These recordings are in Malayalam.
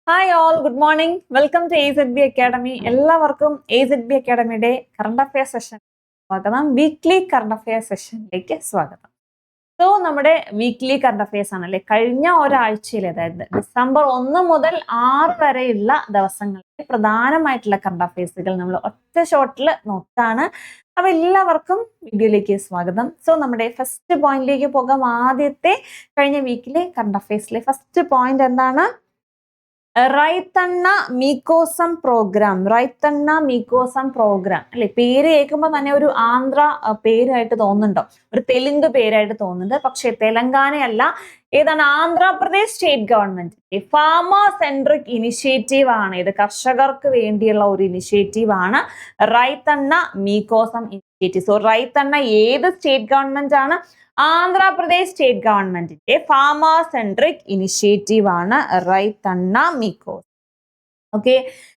Hi all, good morning. Welcome to AZB academy. എല്ലാവർക്കും AZB അക്കാഡമിയുടെ കറണ്ട് അഫെയർ സെഷൻ സ്വാഗതം. വീക്ക്ലി കറണ്ട് അഫെയർ സെഷനിലേക്ക് സ്വാഗതം. സോ നമ്മുടെ വീക്ക്ലി കറണ്ട് അഫെയർസ് ആണല്ലേ കഴിഞ്ഞ ഒരാഴ്ചയിൽ, അതായത് ഡിസംബർ 1 മുതൽ 6 വരെയുള്ള ദിവസങ്ങളിലെ പ്രധാനമായിട്ടുള്ള കറണ്ട് അഫെയർസുകൾ നമ്മൾ ഒറ്റ ഷോട്ടിൽ നോക്കാണ്. അപ്പൊ എല്ലാവർക്കും വീഡിയോയിലേക്ക് സ്വാഗതം. സോ നമ്മുടെ ഫസ്റ്റ് പോയിന്റിലേക്ക് പോകാം. ആദ്യത്തെ കഴിഞ്ഞ വീക്കിലെ കറണ്ട് അഫെയർസിലെ ഫസ്റ്റ് പോയിന്റ് എന്താണ്? റൈത്തണ്ണ മീക്കോസം പ്രോഗ്രാം. റൈത്തണ്ണ മീക്കോസം പ്രോഗ്രാം അല്ലെ, പേര് കേൾക്കുമ്പോൾ തന്നെ ഒരു ആന്ധ്ര പേരായിട്ട് തോന്നുന്നുണ്ടോ? ഒരു തെലുങ്ക് പേരായിട്ട് തോന്നുന്നുണ്ട്. പക്ഷെ തെലങ്കാനയല്ല, ഏതാണ്? Andhra Pradesh state government farmer centric initiative ആണ്. ഇത് കർഷകർക്ക് വേണ്ടിയുള്ള ഒരു ഇനിഷ്യേറ്റീവ് ആണ് റൈത്തണ്ണ മീക്കോസം ഇനിഷ്യേറ്റീവ്. സോ റൈത്തണ്ണ ഏത് സ്റ്റേറ്റ് ഗവൺമെന്റ് ആണ്? ആന്ധ്രാപ്രദേശ് സ്റ്റേറ്റ് ഗവൺമെന്റിന്റെ ഫാമർ സെൻട്രിക് ഇനിഷ്യേറ്റീവ് ആണ് Raithanna Meekos. Okay,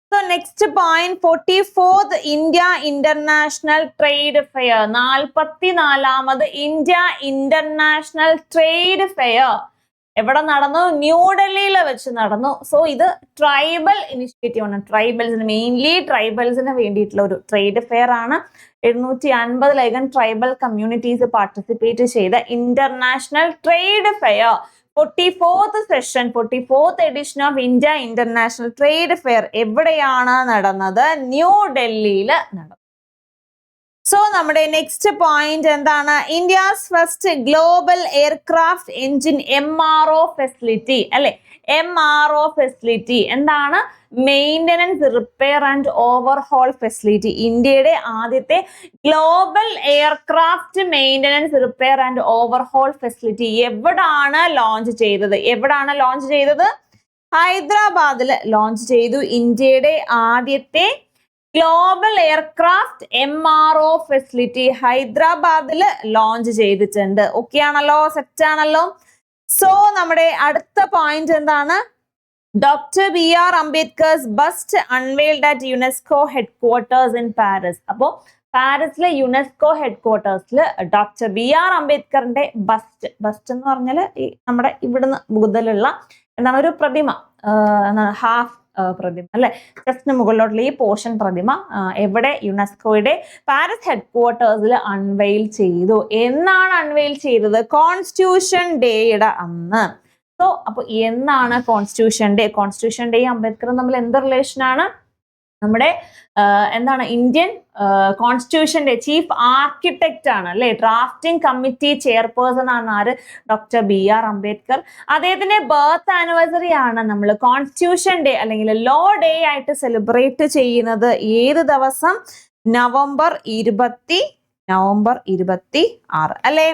so next point 44th India international trade fair. 44ാമത് ഇന്ത്യ ഇന്റർനാഷണൽ ട്രേഡ് ഫെയർ എവിടെ നടന്നു? ന്യൂഡൽഹിയിൽ വെച്ച് നടന്നു. സോ ഇത് ട്രൈബൽ ഇനിഷ്യേറ്റീവ് ആണ്. ട്രൈബൽസിന്, മെയിൻലി ട്രൈബൽസിന് വേണ്ടിയിട്ടുള്ള ഒരു ട്രേഡ് ഫെയർ ആണ്. 750 ട്രൈബൽ കമ്മ്യൂണിറ്റീസ് പാർട്ടിസിപ്പേറ്റ് ചെയ്ത international trade fair 44th session, 44th edition of India international trade fair എവിടെയാണ് നടന്നത്? ന്യൂഡൽഹിയിൽ നടന്നു. സോ നമ്മുടെ നെക്സ്റ്റ് പോയിന്റ് എന്താണ്? India's first global aircraft engine MRO facility അല്ലെ. MRO ഫെസിലിറ്റി എന്താണ്? Maintenance, repair and overhaul facility. ഇന്ത്യയുടെ ആദ്യത്തെ global aircraft maintenance, repair and overhaul facility എവിടാണ് ലോഞ്ച് ചെയ്തത്? എവിടാണ് ലോഞ്ച് ചെയ്തത്? ഹൈദരാബാദിൽ ലോഞ്ച് ചെയ്തു. ഇന്ത്യയുടെ ആദ്യത്തെ ഗ്ലോബൽ എയർക്രാഫ്റ്റ് MRO ഫെസിലിറ്റി ഹൈദരാബാദിൽ ലോഞ്ച് ചെയ്തിട്ടുണ്ട്. ഓക്കെ ആണല്ലോ, സെറ്റ് ആണല്ലോ. സോ നമ്മുടെ അടുത്ത പോയിന്റ് എന്താണ്? Doctor BR Ambedkar's bust unveiled at UNESCO headquarters in Paris. അപ്പോൾ പാരീസിലെ യുനെസ്കോ ഹെഡ്ക്വാർട്ടേഴ്സിൽ ഡോക്ടർ BR അംബേദ്കറിന്റെ ബസ്റ്റ് എന്ന് പറഞ്ഞാൽ ഈ നമ്മുടെ ഇവിടുന്ന് മുതലുള്ള എന്താണ് ഒരു പ്രതിമ, ഹാഫ് പ്രതിമ അല്ലെ, ജസ്റ്റിന് മുകളിലോട്ടുള്ള ഈ പോർഷൻ പ്രതിമ എവിടെ? യുനെസ്കോയുടെ പാരീസ് ഹെഡ്ക്വാർട്ടേഴ്സിൽ അൺവെയിൽ ചെയ്തു. എന്നാണ് അൺവെയിൽ ചെയ്തത്? കോൺസ്റ്റിറ്റ്യൂഷൻ ഡേയുടെ അന്ന്. സോ അപ്പൊ എന്നാണ് കോൺസ്റ്റിറ്റ്യൂഷൻ ഡേ? കോൺസ്റ്റിറ്റ്യൂഷൻ ഡേ അംബേദ്കറും തമ്മിൽ എന്ത് റിലേഷൻ ആണ്? നമ്മുടെ എന്താണ് ഇന്ത്യൻ കോൺസ്റ്റിറ്റ്യൂഷന്റെ ചീഫ് ആർക്കിടെക്റ്റ് ആണ് അല്ലെ. ഡ്രാഫ്റ്റിംഗ് കമ്മിറ്റി ചെയർപേഴ്സൺ ആണ് ആര്? Doctor BR Ambedkar. അദ്ദേഹത്തിന്റെ ബർത്ത് ആനിവേഴ്സറി ആണ് നമ്മൾ കോൺസ്റ്റിറ്റ്യൂഷൻ ഡേ അല്ലെങ്കിൽ ലോ ഡേ ആയിട്ട് സെലിബ്രേറ്റ് ചെയ്യുന്നത്. ഏത് ദിവസം? നവംബർ 26 അല്ലെ.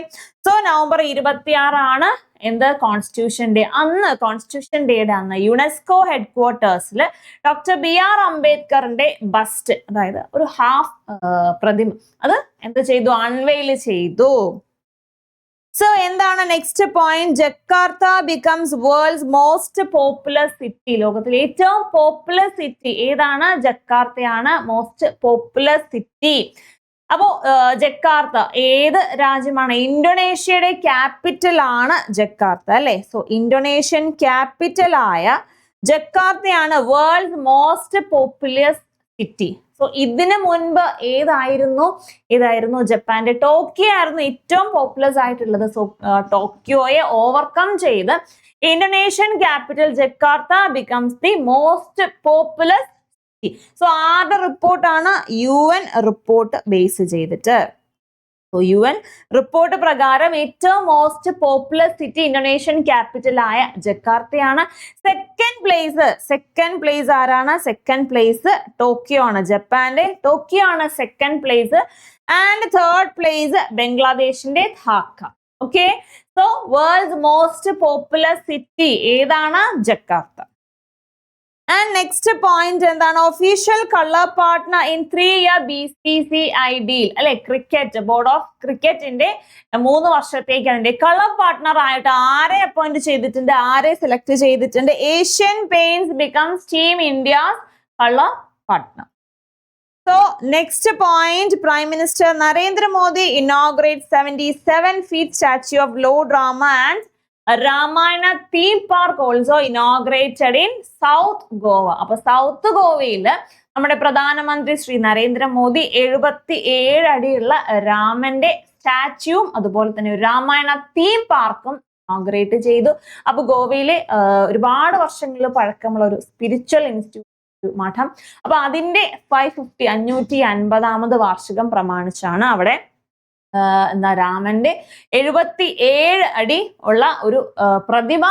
സോ നവംബർ 26 ആണ് എന്ത്? Constitution day. അന്ന് കോൺസ്റ്റിറ്റ്യൂഷൻ ഡേയുടെ അന്ന് യുനെസ്കോ ഹെഡ്ക്വാർട്ടേഴ്സിൽ ഡോക്ടർ BR അംബേദ്കറിന്റെ ബസ്റ്റ്, അതായത് ഒരു ഹാഫ് പ്രതിമ, അത് എന്ത് ചെയ്തു? അൺവെയിൽ ചെയ്തു. സോ എന്താണ് next point? Jakarta becomes world's most popular city. ലോകത്തിലെ ഏറ്റവും പോപ്പുലർ സിറ്റി ഏതാണ്? ജക്കാർത്തയാണ് മോസ്റ്റ് പോപ്പുലർ സിറ്റി. അപ്പോ ജക്കാർത്ത ഏത് രാജ്യമാണ്? ഇന്തോനേഷ്യയുടെ ക്യാപിറ്റൽ ആണ് ജക്കാർത്ത അല്ലെ. സോ ഇന്തോനേഷ്യൻ ക്യാപിറ്റൽ ആയ ജക്കാർത്തയാണ് world's most popular city. So ഇതിനു മുൻപ് ഏതായിരുന്നു? ജപ്പാന്റെ ടോക്കിയോ ആയിരുന്നു ഏറ്റവും പോപ്പുലർ ആയിട്ടുള്ളത്. സോ ടോക്കിയോയെ ഓവർകം ചെയ്ത് Indonesian capital Jakarta becomes the most popular. So ആരുടെ റിപ്പോർട്ടാണ്? UN റിപ്പോർട്ട് ബേസ് ചെയ്തിട്ട്. സോ UN റിപ്പോർട്ട് പ്രകാരം ഏറ്റവും most popular city Indonesian capital ആയ ജക്കാർത്തയാണ്. സെക്കൻഡ് പ്ലേസ് ആരാണ്? സെക്കൻഡ് പ്ലേസ് ടോക്കിയോ ആണ്. ജപ്പാന്റെ ടോക്കിയോ ആണ് second place. And third place ബംഗ്ലാദേശിന്റെ Dhaka. Okay, so world's most popular city ഏതാണ്? ജക്കാർത്ത. And next point എന്താണ്? Official colour partner in 3-year BCCI deal അല്ലെ. ക്രിക്കറ്റ് ബോർഡ് ഓഫ് ക്രിക്കറ്റിന്റെ 3 വർഷത്തേക്ക് അതിന്റെ കളർ പാർട്ട്ണർ ആയിട്ട് ആരെ അപ്പോയിന്റ് ചെയ്തിട്ടുണ്ട്? ആരെ സെലക്ട് ചെയ്തിട്ടുണ്ട്? Asian paints becomes team India's colour partner. So next point, Prime Minister Narendra Modi inaugurates 77 feet statue of Lord Rama and Ramayana theme park also inaugurated in south Goa. അപ്പൊ സൗത്ത് ഗോവയില് നമ്മുടെ പ്രധാനമന്ത്രി ശ്രീ നരേന്ദ്രമോദി 77 അടിയുള്ള രാമന്റെ സ്റ്റാച്യൂവും അതുപോലെ തന്നെ ഒരു രാമായണ തീം പാർക്കും ഇനോഗ്രേറ്റ് ചെയ്തു. അപ്പൊ ഗോവയിലെ ഒരുപാട് വർഷങ്ങളിൽ പഴക്കമുള്ള ഒരു സ്പിരിച്വൽ ഇൻസ്റ്റിറ്റ്യൂട്ട് മഠം. അപ്പൊ അതിന്റെ 550 വാർഷികം പ്രമാണിച്ചാണ് അവിടെ എന്താ രാമന്റെ 77 അടി ഉള്ള ഒരു പ്രതിമ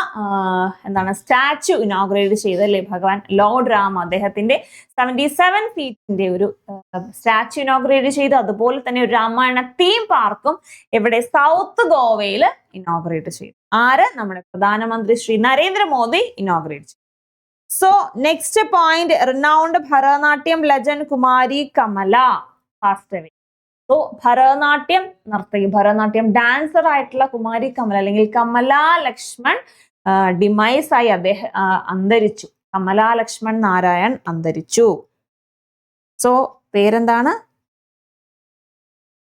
എന്താണ് സ്റ്റാച്യു ഇനോഗ്രേറ്റ് ചെയ്തല്ലേ ഭഗവാൻ ലോർഡ് രാം. അദ്ദേഹത്തിന്റെ 77 ഫീറ്റിന്റെ ഒരു സ്റ്റാച്യു ഇനോഗ്രേറ്റ് ചെയ്തു. അതുപോലെ തന്നെ ഒരു രാമായണ തീം പാർക്കും ഇവിടെ സൗത്ത് ഗോവയിൽ ഇനോഗ്രേറ്റ് ചെയ്തു. ആര്? നമ്മുടെ പ്രധാനമന്ത്രി ശ്രീ നരേന്ദ്രമോദി ഇനോഗ്രേറ്റ് ചെയ്തു. So next point, renowned Bharatanatyam legend Kumari Kamala passed away. So Bharatanatyam നർത്തകി, ഭരതനാട്യം ഡാൻസർ ആയിട്ടുള്ള കുമാരി കമല അല്ലെങ്കിൽ കമല ലക്ഷ്മൺ ഡിമൈസ് ആയി അദ്ദേഹം അന്തരിച്ചു. കമല ലക്ഷ്മൺ നാരായൺ അന്തരിച്ചു. സോ പേരെന്താണ്?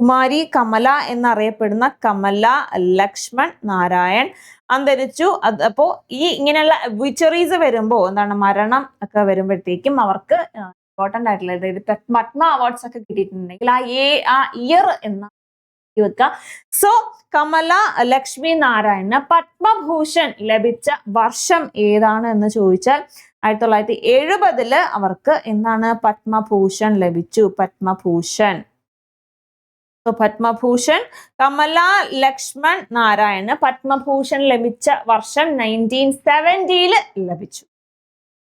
കുമാരി കമല എന്നറിയപ്പെടുന്ന കമല ലക്ഷ്മൺ നാരായൺ അന്തരിച്ചു. അപ്പോ ഈ ഇങ്ങനെയുള്ള വിച്ചറീസ് വരുമ്പോ എന്താണ് മരണം ഒക്കെ വരുമ്പോഴത്തേക്കും അവർക്ക് ഇമ്പോർട്ടന്റ് ആയിട്ടുള്ള അതായത് പത്മ അവാർഡ്സ് ഒക്കെ കിട്ടിയിട്ടുണ്ടെങ്കിൽ ആ ഇയർ എന്ന വെക്കുക. സോ കമല ലക്ഷ്മി നാരായണന് പത്മഭൂഷൺ ലഭിച്ച വർഷം ഏതാണ് എന്ന് ചോദിച്ചാൽ 1970 അവർക്ക് എന്താണ് പത്മഭൂഷൺ ലഭിച്ചു. പത്മഭൂഷൺ. സോ പത്മഭൂഷൺ കമല ലക്ഷ്മൺ നാരായണന് പത്മഭൂഷൺ ലഭിച്ച വർഷം 1970 ലഭിച്ചു.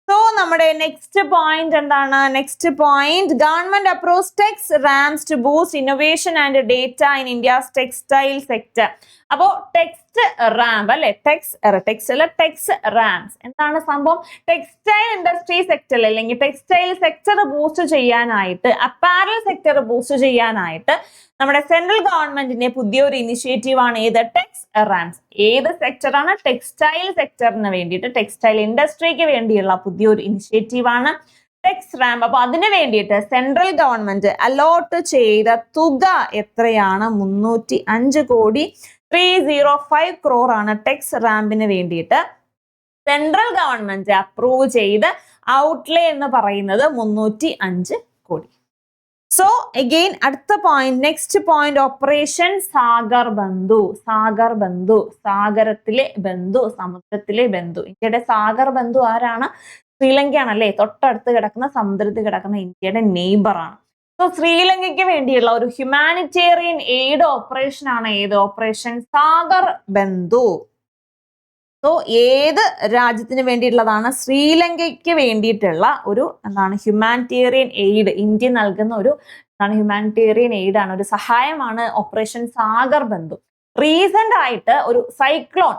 സോ നമ്മുടെ നെക്സ്റ്റ് പോയിന്റ് എന്താണ്? Next point, government approves tex rams to boost innovation and data in India's textile sector. അപ്പോ ടെക്സ്റ്റ് റാംപ് അല്ലെ, ടെക്സ് റാംസ് എന്താണ് സംഭവം? ടെക്സ്റ്റൈൽ ഇൻഡസ്ട്രി സെക്ടറിൽ അല്ലെങ്കിൽ ടെക്സ്റ്റൈൽ സെക്ടർ ബൂസ്റ്റ് ചെയ്യാനായിട്ട്, അപ്പാരൽ സെക്ടർ ബൂസ്റ്റ് ചെയ്യാനായിട്ട് നമ്മുടെ സെൻട്രൽ ഗവൺമെന്റിന്റെ പുതിയൊരു ഇനിഷ്യേറ്റീവ് ആണ് ഏത്? Tex rams. ഏത് സെക്ടറാണ്? ടെക്സ്റ്റൈൽ സെക്ടറിന് വേണ്ടിയിട്ട്, ടെക്സ്റ്റൈൽ ഇൻഡസ്ട്രിക്ക് വേണ്ടിയുള്ള പുതിയൊരു ഇനിഷ്യേറ്റീവ് ആണ് ടെക്സ് റാംപ്. അപ്പൊ അതിന് വേണ്ടിയിട്ട് സെൻട്രൽ ഗവൺമെന്റ് അലോട്ട് ചെയ്ത തുക എത്രയാണ്? 305 crore ആണ് ടെക്സ് റാമ്പിന് വേണ്ടിയിട്ട് സെൻട്രൽ ഗവൺമെന്റ് അപ്രൂവ് ചെയ്ത് ഔട്ട്ലേ എന്ന് പറയുന്നത് 305 കോടി. സോ അഗെയിൻ അടുത്ത point, next point, operation Sagar ബന്ധു. സാഗർ ബന്ധു, സാഗരത്തിലെ ബന്ധു, സമുദ്രത്തിലെ ബന്ധു. ഇന്ത്യയുടെ സാഗർ ബന്ധു ആരാണ്? ശ്രീലങ്കയാണ് അല്ലേ. തൊട്ടടുത്ത് കിടക്കുന്ന സമുദ്രത്തിൽ കിടക്കുന്ന ഇന്ത്യയുടെ നെയ്ബറാണ്. സോ ശ്രീലങ്കയ്ക്ക് വേണ്ടിയുള്ള ഒരു ഹ്യൂമാനിറ്റേറിയൻ എയ്ഡ് ഓപ്പറേഷൻ ആണ് ഏത്? ഓപ്പറേഷൻ സാഗർ ബന്ധു. സോ ഏത് രാജ്യത്തിന് വേണ്ടിയിട്ടുള്ളതാണ്? ശ്രീലങ്കയ്ക്ക് വേണ്ടിയിട്ടുള്ള ഒരു എന്താണ് ഹ്യൂമാനിറ്റേറിയൻ എയ്ഡ്. ഇന്ത്യ നൽകുന്ന ഒരു ഹ്യൂമാനിറ്റേറിയൻ എയ്ഡ് ആണ്, ഒരു സഹായമാണ് ഓപ്പറേഷൻ സാഗർ ബന്ധു. റീസെന്റ് ആയിട്ട് ഒരു സൈക്ലോൺ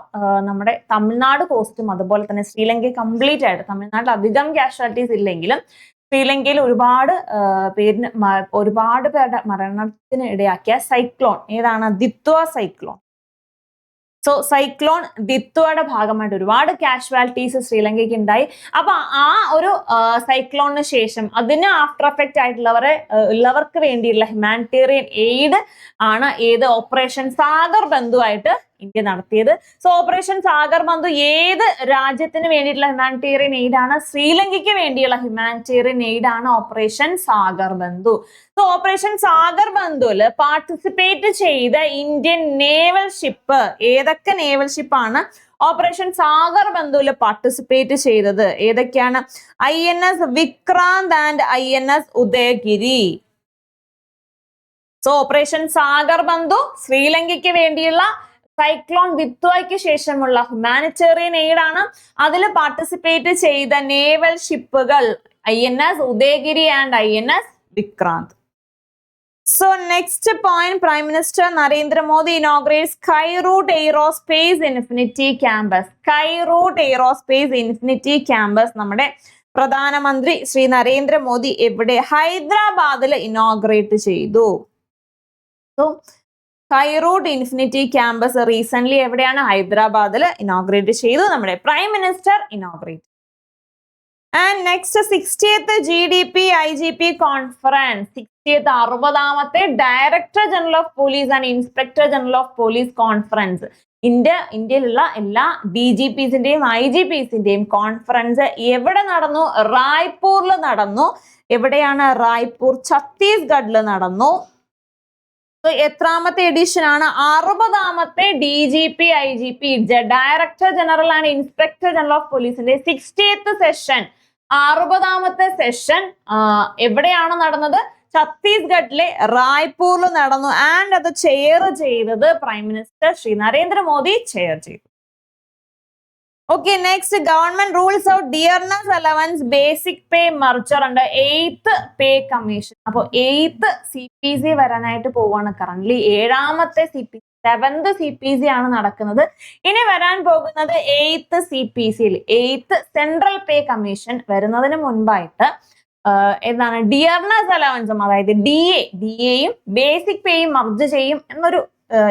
നമ്മുടെ തമിഴ്നാട് കോസ്റ്റും അതുപോലെ തന്നെ ശ്രീലങ്ക കംപ്ലീറ്റ് ആയിട്ട്, തമിഴ്നാട്ടിൽ അധികം കാഷ്വാലിറ്റീസ് ഇല്ലെങ്കിലും ശ്രീലങ്കയിൽ ഒരുപാട് പേരുടെ മരണത്തിന് ഇടയാക്കിയ സൈക്ലോൺ ഏതാണ്? ദിത്വ സൈക്ലോൺ. സോ സൈക്ലോൺ ദിത്വയുടെ ഭാഗമായിട്ട് ഒരുപാട് കാഷ്വാലിറ്റീസ് ശ്രീലങ്കയ്ക്ക് ഉണ്ടായി. അപ്പൊ ആ ഒരു സൈക്ലോണിന് ശേഷം അതിന് ആഫ്റ്റർ എഫക്റ്റ് ഉള്ളവർക്ക് വേണ്ടിയുള്ള ഹ്യൂമാനിറ്റേറിയൻ എയ്ഡ് ആണ് ഏത്? ഓപ്പറേഷൻ സാഗർ ബന്ധു ആയിട്ട് ഇന്ത്യ നടത്തിയത്. സോ ഓപ്പറേഷൻ സാഗർ ബന്ധു ഏത് രാജ്യത്തിന് വേണ്ടിയിട്ടുള്ള ഹ്യൂമാനിറ്റേറിയൻ എയ്ഡ് ആണ്? ശ്രീലങ്കയ്ക്ക് വേണ്ടിയുള്ള ഹ്യൂമാനിറ്റേറിയൻ എയ്ഡ് ആണ് ഓപ്പറേഷൻ സാഗർ ബന്ധു. സോ ഓപ്പറേഷൻ സാഗർ ബന്ധുവിൽ പാർട്ടിസിപ്പേറ്റ് ചെയ്ത ഇന്ത്യൻ നേവൽ ഷിപ്പ് ഏതൊക്കെ നേവൽ ഷിപ്പാണ് ഓപ്പറേഷൻ സാഗർ ബന്ധുവിൽ പാർട്ടിസിപ്പേറ്റ് ചെയ്തത്? ഏതൊക്കെയാണ്? INS Vikrant and INS Udayagiri. So operation Sagar ബന്ധു ശ്രീലങ്കയ്ക്ക് വേണ്ടിയുള്ള സൈക്ലോൺ ദിത്വയ്ക്ക് ശേഷമുള്ള ഹ്യൂമാനിറ്റേറിയൻ എയ്ഡ് ആണ്. അതിൽ പാർട്ടിസിപ്പേറ്റ് ചെയ്ത നേവൽ ഷിപ്പുകൾ INS Udaygiri and INS Vikrant. So next point, Prime Minister Narendra Modi inaugurates Skyroot Aerospace Infinity Campus. Skyroot Aerospace Infinity Campus നമ്മുടെ പ്രധാനമന്ത്രി ശ്രീ നരേന്ദ്ര മോദി എവിടെ? ഹൈദരാബാദിൽ ഇനോഗ്രേറ്റ് ചെയ്തു. So Skyroot Infinity Campus recent എവിടെയാണ്? ഹൈദരാബാദിൽ ഇനോഗ്രേറ്റ് ചെയ്തു. നമ്മുടെ prime minister inaugurate. And next 60th GDP IGP conference, 60th 60ാമത്തെ director general of police and inspector general of police conference. ഇന്ത്യയിലുള്ള എല്ലാ DGPസിന്റെയും IGPസിന്റെയും കോൺഫറൻസ് എവിടെ നടന്നു? റായ്പൂരിൽ നടന്നു. എവിടെയാണ് റായ്പൂർ? ഛത്തീസ്ഗഡിൽ നടന്നു. എത്രാമത്തെ എഡിഷൻ ആണ്? 60ാമത്തെ DGP IGP director general and inspector general of പോലീസിന്റെ 60th സെഷൻ, 60ാമത്തെ സെഷൻ എവിടെയാണ് നടന്നത്? ഛത്തീസ്ഗഡിലെ റായ്പൂരിൽ നടന്നു. ആൻഡ് അത് ചെയർ ചെയ്തത് prime minister Shri Narendra Modi chair ചെയ്തു. Okay, next, government rules out dearness allowance, basic pay merger under 8th pay commission. അപ്പോൾ 8th CPC വരാനായിട്ട് പോവാണ്. കറന്റ് 7ാമത്തെ CPC, 7th CPC ആണ് നടക്കുന്നത്. ഇനി വരാൻ പോകുന്നത് 8th CPC, 8th സെൻട്രൽ പേ കമ്മീഷൻ വരുന്നതിന് മുൻപായിട്ട് എന്താണ് ഡിയർനെസ് അലവൻസും, അതായത് DAയും ബേസിക് പേയും മർജ് ചെയ്യും എന്നൊരു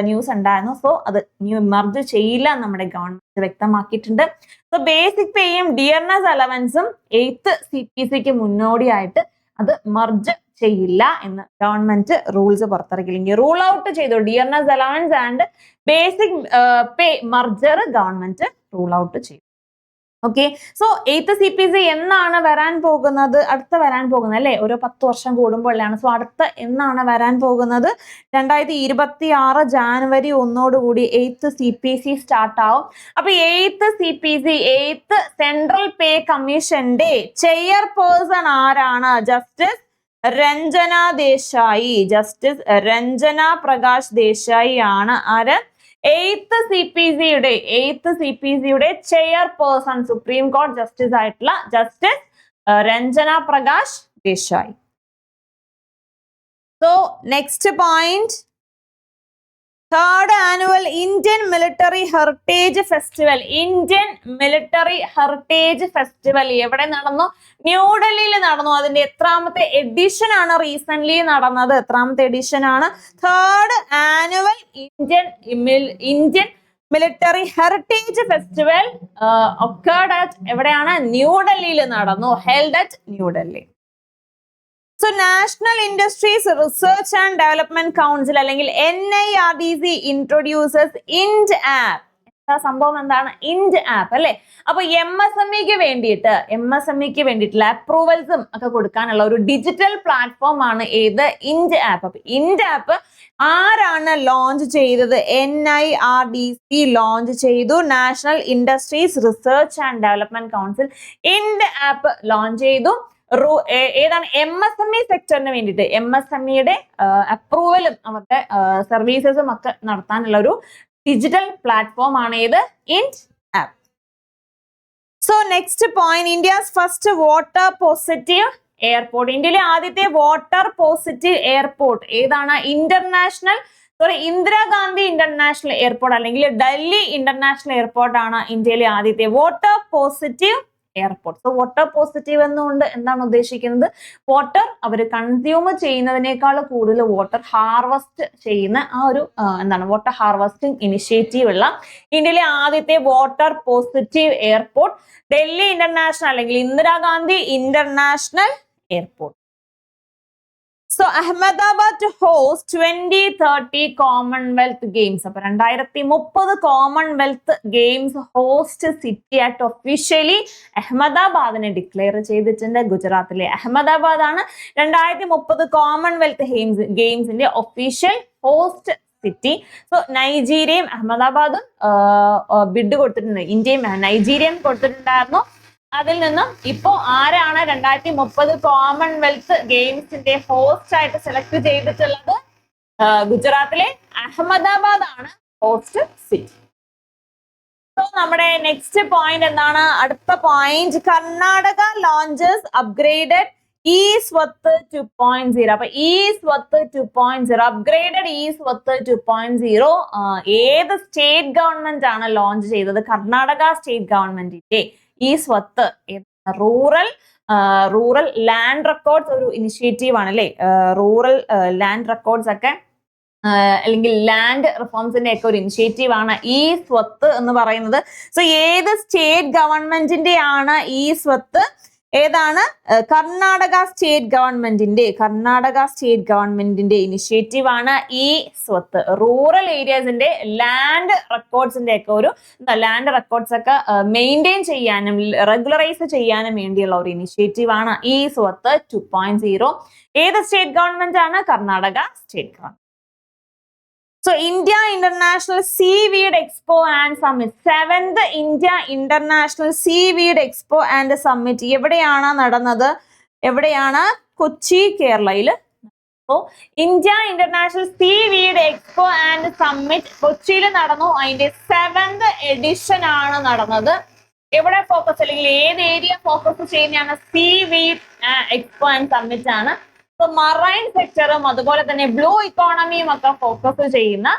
ന്യൂസ് ഉണ്ടായിരുന്നു. സോ അത് മർജ് ചെയ്യില്ല നമ്മുടെ ഗവൺമെന്റ് വ്യക്തമാക്കിയിട്ടുണ്ട്. സോ ബേസിക് പേയും ഡിയർനെസ് അലവൻസും 8th CPCക്ക് മുന്നോടിയായിട്ട് അത് മർജ് ചെയ്യില്ല എന്ന് ഗവൺമെന്റ് റൂൾസ് പുറത്തിറക്കില്ലെങ്കിൽ റൂൾ ഔട്ട് ചെയ്തു. Dearness allowance and basic pay മർജർ government rule out ചെയ്തു. ഓക്കെ, സോ 8th CPC എന്നാണ് വരാൻ പോകുന്നത്? അടുത്ത വരാൻ പോകുന്നത് അല്ലെ, ഓരോ 10 വർഷം കൂടുമ്പോഴാണ്. സോ അടുത്ത എന്നാണ് വരാൻ പോകുന്നത്? 2026 ജാനുവരി 1 8th CPC സ്റ്റാർട്ട് ആവും. അപ്പൊ 8th CPC, 8th സെൻട്രൽ പേ കമ്മീഷന്റെ ചെയർപേഴ്സൺ ആരാണ്? ജസ്റ്റിസ് രഞ്ജന ദേശായി. ജസ്റ്റിസ് രഞ്ജന പ്രകാശ് ദേശായി ആണ് ആര്? 8th CPCയുടെ ചെയർപേഴ്സൺ, സുപ്രീം കോടതി ജസ്റ്റിസ് ആയിട്ടുള്ള justice Ranjana Prakash Desai. So next point, 3rd annual Indian Military Heritage Festival. Indian Military Heritage Festival എവിടെ നടന്നു? ന്യൂഡൽഹിയിൽ നടന്നു. അതിന്റെ എത്രാമത്തെ എഡിഷൻ ആണ് റീസെന്റ് നടന്നത്? എത്രാമത്തെ എഡിഷൻ ആണ്? 3rd annual Indian Military Heritage Festival occurred at എവിടെയാണ്? ന്യൂഡൽഹിയിൽ നടന്നു. held at New Delhi. So National Industries Research and Development Council അല്ലെങ്കിൽ NIRDC introduces IND app. സംഭവം എന്താണ്? IND app അല്ലെ. അപ്പൊ MSMEക്ക് വേണ്ടിയിട്ടുള്ള അപ്രൂവൽസും ഒക്കെ കൊടുക്കാനുള്ള ഒരു ഡിജിറ്റൽ പ്ലാറ്റ്ഫോം ആണ് ഏത്? IND app. അപ്പൊ IND app ആരാണ് ലോഞ്ച് ചെയ്തത്? NIRDC ലോഞ്ച് ചെയ്തു. National industries research and development council IND app launch ചെയ്തു. ഏതാണ്? MSME സെക്ടറിന് വേണ്ടിയിട്ട് MSMEയുടെ അപ്രൂവലും അവരുടെ സർവീസസും ഒക്കെ നടത്താനുള്ള ഒരു ഡിജിറ്റൽ പ്ലാറ്റ്ഫോം ആണ് ഏത്? IND app. So next point, India's first water positive airport. ഇന്ത്യയിലെ ആദ്യത്തെ വാട്ടർ പോസിറ്റീവ് എയർപോർട്ട് ഏതാണ്? ഇന്ദിരാഗാന്ധി ഇന്റർനാഷണൽ എയർപോർട്ട് അല്ലെങ്കിൽ ഡൽഹി ഇന്റർനാഷണൽ എയർപോർട്ട് ആണ് ഇന്ത്യയിലെ ആദ്യത്തെ water positive airport. So water positive എന്നുകൊണ്ട് എന്താണ് ഉദ്ദേശിക്കുന്നത്? വാട്ടർ അവർ കൺസ്യൂം ചെയ്യുന്നതിനേക്കാൾ കൂടുതൽ വാട്ടർ ഹാർവസ്റ്റ് ചെയ്യുന്ന ആ ഒരു വാട്ടർ ഹാർവസ്റ്റിംഗ് ഇനിഷ്യേറ്റീവ് ഉള്ള ഇന്ത്യയിലെ ആദ്യത്തെ water positive airport Delhi international അല്ലെങ്കിൽ Indira Gandhi international airport. So Ahmedabad to host 2030 Commonwealth Games. അപ്പൊ 2030 കോമൺവെൽത്ത് ഗെയിംസ് ഹോസ്റ്റ് സിറ്റി ആയിട്ട് ഒഫീഷ്യലി അഹമ്മദാബാദിനെ ഡിക്ലെയർ ചെയ്തിട്ടുണ്ട്. ഗുജറാത്തിലെ അഹമ്മദാബാദ് ആണ് 2030 കോമൺവെൽത്ത് ഗെയിംസിന്റെ ഒഫീഷ്യൽ ഹോസ്റ്റ് സിറ്റി. സോ നൈജീരിയയും അഹമ്മദാബാദും ബിഡ് കൊടുത്തിട്ടുണ്ട്. ഇന്ത്യയും നൈജീരിയയും കൊടുത്തിട്ടുണ്ടായിരുന്നു. അതിൽ നിന്നും ഇപ്പോ ആരാണ് 2030 കോമൺവെൽത്ത് ഗെയിംസിന്റെ ഹോസ്റ്റ് ആയിട്ട് സെലക്ട് ചെയ്തിട്ടുള്ളത്? ഗുജറാത്തിലെ അഹമ്മദാബാദ് ആണ് ഹോസ്റ്റ് സിറ്റി. സോ നമ്മുടെ നെക്സ്റ്റ് പോയിന്റ് എന്താണ്? അടുത്ത point, Karnataka launches upgraded e-Swat 2.0. അപ്പൊ e-Swat 2.0 അപ്ഗ്രേഡഡ് e-Swat 2.0 ഏത് സ്റ്റേറ്റ് ഗവൺമെന്റ് ആണ് ലോഞ്ച് ചെയ്തത്? കർണാടക സ്റ്റേറ്റ് ഗവൺമെന്റിന്റെ e-Swat റൂറൽ ലാൻഡ് റെക്കോർഡ്സ് ഒരു ഇനിഷ്യേറ്റീവ് ആണ് അല്ലെ. റൂറൽ ലാൻഡ് റെക്കോർഡ്സ് ഒക്കെ അല്ലെങ്കിൽ ലാൻഡ് റിഫോംസിന്റെ ഒക്കെ ഒരു ഇനിഷ്യേറ്റീവ് ആണ് e-Swat എന്ന് പറയുന്നത്. സോ ഏത് സ്റ്റേറ്റ് ഗവൺമെന്റിന്റെ ആണ് e-Swat? ഏതാണ്? കർണാടക സ്റ്റേറ്റ് ഗവൺമെന്റിന്റെ ഇനിഷ്യേറ്റീവ് ആണ് ഈ സ്വത്ത്. റൂറൽ ഏരിയാസിന്റെ ലാൻഡ് റെക്കോർഡ്സിന്റെ ഒക്കെ ഒരു ലാൻഡ് റെക്കോർഡ്സ് ഒക്കെ മെയിൻറ്റെയിൻ ചെയ്യാനും റെഗുലറൈസ് ചെയ്യാനും വേണ്ടിയുള്ള ഒരു ഇനിഷ്യേറ്റീവ് ആണ് ഈ സ്വത്ത് 2.0. ഏത് സ്റ്റേറ്റ് ഗവൺമെന്റ് ആണ്? Karnataka state government. So India International Seaweed Expo and Summit, 7th India International Seaweed Expo and Summit എവിടെയാണ് നടന്നത്? എവിടെയാണ്? കൊച്ചി, കേരളയിൽ. So India International Seaweed Expo and Summit കൊച്ചിയിൽ നടന്നു. അതിന്റെ 7th edition ആണ് നടന്നത്. എവിടെ ഫോക്കസ്, അല്ലെങ്കിൽ ഏത് ഏരിയ ഫോക്കസ് ചെയ്യുന്നതാണ്? സീവീഡ് എക്സ്പോ ആൻഡ് സമ്മിറ്റ് ആണ്. മറൈൻ സെക്ടറും അതുപോലെ തന്നെ ബ്ലൂ ഇക്കോണമിയും ഒക്കെ ഫോക്കസ് ചെയ്യുന്ന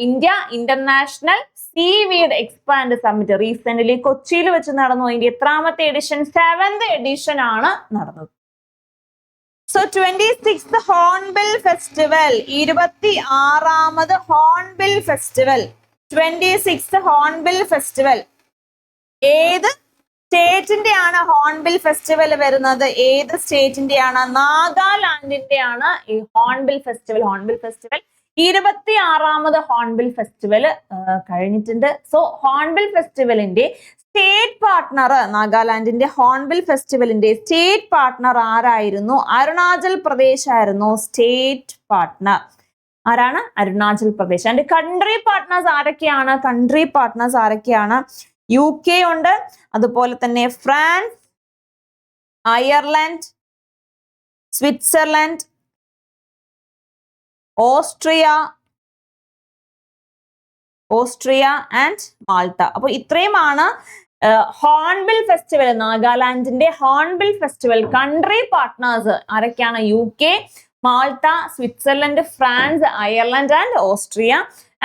India international seaweed expo and summit recently കൊച്ചിയിൽ വെച്ച് നടന്നു. അതിന്റെ എത്രാമത്തെ എഡിഷൻ? 7th എഡിഷൻ ആണ് നടന്നത്. സോ 26th ഹോൺബിൽ ഫെസ്റ്റിവൽ, 26ാമത് Hornbill festival. 26th Hornbill festival ഏത് സ്റ്റേറ്റിന്റെ ആണ് ഹോൺബിൽ ഫെസ്റ്റിവൽ വരുന്നത്? ഏത് സ്റ്റേറ്റിന്റെ ആണ്? നാഗാലാൻഡിന്റെ ആണ് ഈ ഹോൺബിൽ ഫെസ്റ്റിവൽ. 26ാമത് ഹോൺബിൽ ഫെസ്റ്റിവൽ കഴിഞ്ഞിട്ടുണ്ട്. സോ ഹോൺബിൽ ഫെസ്റ്റിവലിന്റെ സ്റ്റേറ്റ് പാർട്ട്ണർ, നാഗാലാൻഡിന്റെ ഹോൺബിൽ ഫെസ്റ്റിവലിന്റെ സ്റ്റേറ്റ് പാർട്ട്ണർ ആരായിരുന്നു? അരുണാചൽ പ്രദേശ് ആയിരുന്നു സ്റ്റേറ്റ് പാർട്ട്ണർ. ആരാണ്? Arunachal Pradesh. And country partners ആരൊക്കെയാണ്? UK ഉണ്ട്, അതുപോലെ തന്നെ France, Ireland, Switzerland, Austria and Malta. അപ്പൊ ഇത്രയുമാണ് ഹോൺബിൽ ഫെസ്റ്റിവൽ, നാഗാലാൻഡിന്റെ ഹോൺബിൽ ഫെസ്റ്റിവൽ കൺട്രി പാർട്ട്നേഴ്സ് ആരൊക്കെയാണ്? UK, Malta, Switzerland, France, Ireland and Austria.